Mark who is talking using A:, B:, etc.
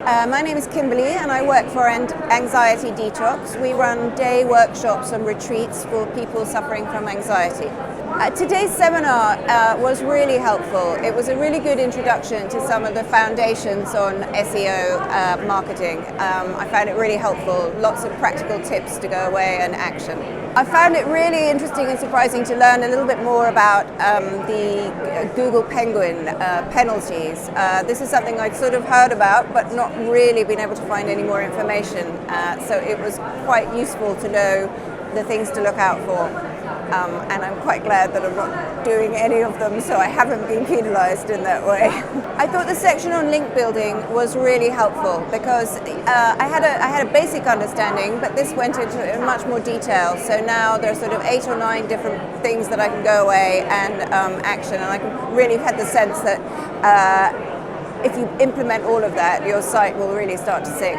A: My name is Kimberly and I work for Anxiety Detox. We run day workshops and retreats for people suffering from anxiety. Today's seminar was really helpful. It was a really good introduction to some of the foundations on SEO marketing. I found it really helpful. Lots of practical tips to go away and action. I found it really interesting and surprising to learn a little bit more about the Google Penguin penalties. This is something I'd sort of heard about but not really been able to find any more information. So it was quite useful to know the things to look out for. And I'm quite glad that I'm not doing any of them, so I haven't been penalised in that way. I thought the section on link building was really helpful because I had a basic understanding, but this went into much more detail. So now there's sort of 8 or 9 different things that I can go away and action, and I can really had the sense that if you implement all of that, your site will really start to sing.